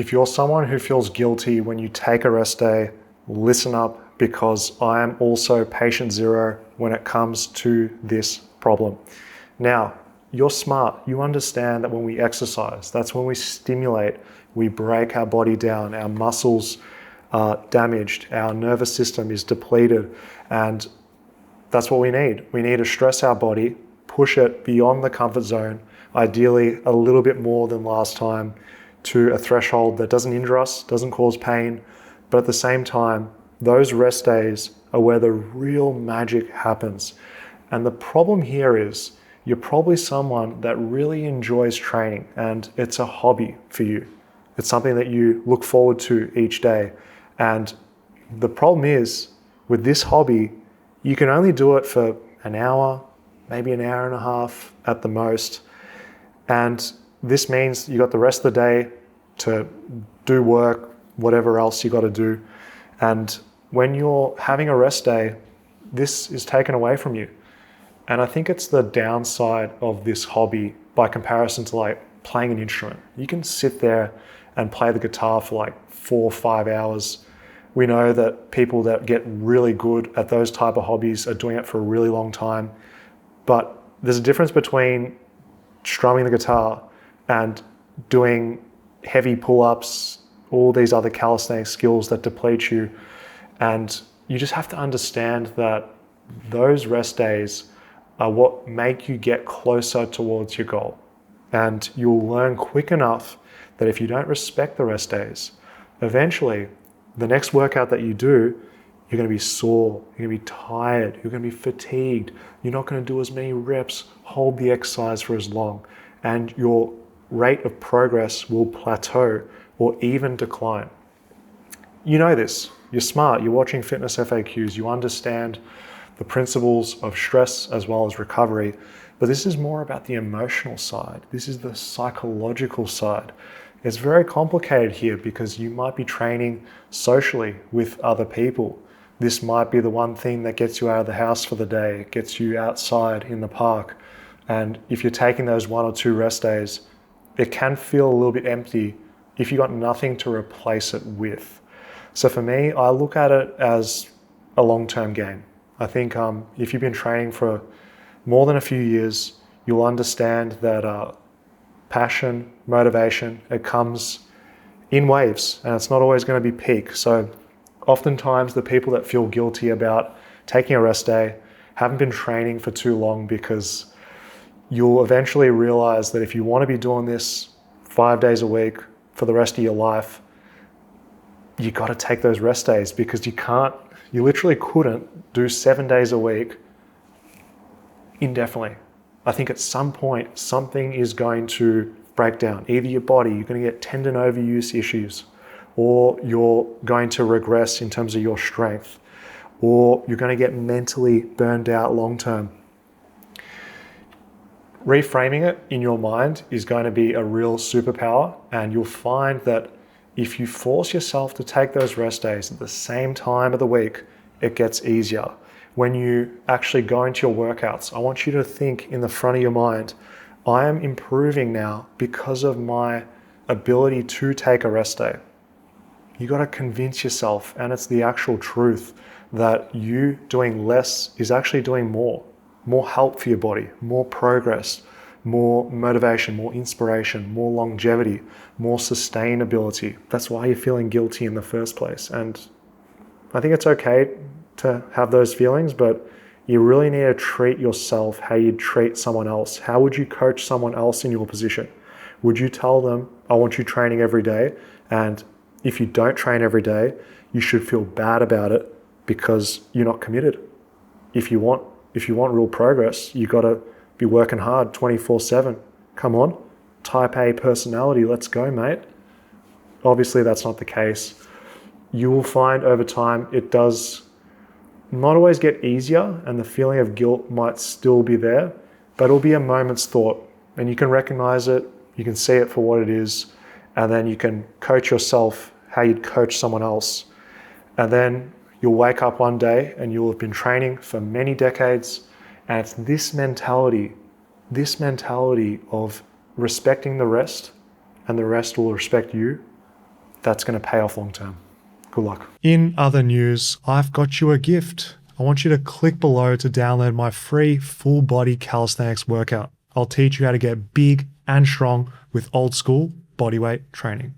if you're someone who feels guilty when you take a rest day, listen up, because I am also patient zero when it comes to this problem. Now, you're smart. You understand that when we exercise, that's when we stimulate, we break our body down, our muscles are damaged, our nervous system is depleted, and that's what we need. We need to stress our body, push it beyond the comfort zone, ideally a little bit more than last time, to a threshold that doesn't injure us, doesn't cause pain, but at the same time, those rest days are where the real magic happens. And the problem here is you're probably someone that really enjoys training and it's a hobby for you. It's something that you look forward to each day. And the problem is with this hobby, you can only do it for an hour, maybe an hour and a half at the most. And this means you got the rest of the day to do work, whatever else you got to do. And when you're having a rest day, this is taken away from you. And I think it's the downside of this hobby by comparison to like playing an instrument. You can sit there and play the guitar for like 4 or 5 hours. We know that people that get really good at those type of hobbies are doing it for a really long time. But there's a difference between strumming the guitar and doing heavy pull-ups, all these other calisthenics skills that deplete you. And you just have to understand that those rest days are what make you get closer towards your goal. And you'll learn quick enough that if you don't respect the rest days, eventually the next workout that you do, you're going to be sore, you're going to be tired, you're going to be fatigued, you're not going to do as many reps, hold the exercise for as long, and your rate of progress will plateau or even decline. You know this, you're smart, you're watching FitnessFAQs, you understand the principles of stress as well as recovery, but this is more about the emotional side. This is the psychological side. It's very complicated here because you might be training socially with other people. This might be the one thing that gets you out of the house for the day, gets you outside in the park. And if you're taking those 1 or 2 rest days, it can feel a little bit empty if you've got nothing to replace it with. So for me, I look at it as a long-term game. I think if you've been training for more than a few years, you'll understand that passion, motivation, it comes in waves and it's not always going to be peak. So oftentimes the people that feel guilty about taking a rest day haven't been training for too long, because you'll eventually realize that if you want to be doing this 5 days a week for the rest of your life, you got to take those rest days, because you literally couldn't do 7 days a week indefinitely. I think at some point, something is going to break down. Either your body, you're going to get tendon overuse issues, or you're going to regress in terms of your strength, or you're going to get mentally burned out long-term. Reframing it in your mind is going to be a real superpower, and you'll find that if you force yourself to take those rest days at the same time of the week, it gets easier. When you actually go into your workouts, I want you to think in the front of your mind, I am improving now because of my ability to take a rest day. You got to convince yourself, and it's the actual truth, that you doing less is actually doing more help for your body, more progress, more motivation, more inspiration, more longevity, more sustainability. That's why you're feeling guilty in the first place. And I think it's okay to have those feelings, but you really need to treat yourself how you'd treat someone else. How would you coach someone else in your position? Would you tell them, I want you training every day, and if you don't train every day, you should feel bad about it because you're not committed? If you want real progress, you got to be working hard 24/7. Come on, type A personality, let's go, mate. Obviously, that's not the case. You will find over time it does not always get easier, and the feeling of guilt might still be there, but it'll be a moment's thought, and you can recognize it, you can see it for what it is, and then you can coach yourself how you'd coach someone else. And then you'll wake up one day and you'll have been training for many decades, and it's this mentality of respecting the rest, and the rest will respect you, that's going to pay off long term. Good luck. In other news, I've got you a gift. I want you to click below to download my free full body calisthenics workout. I'll teach you how to get big and strong with old school bodyweight training.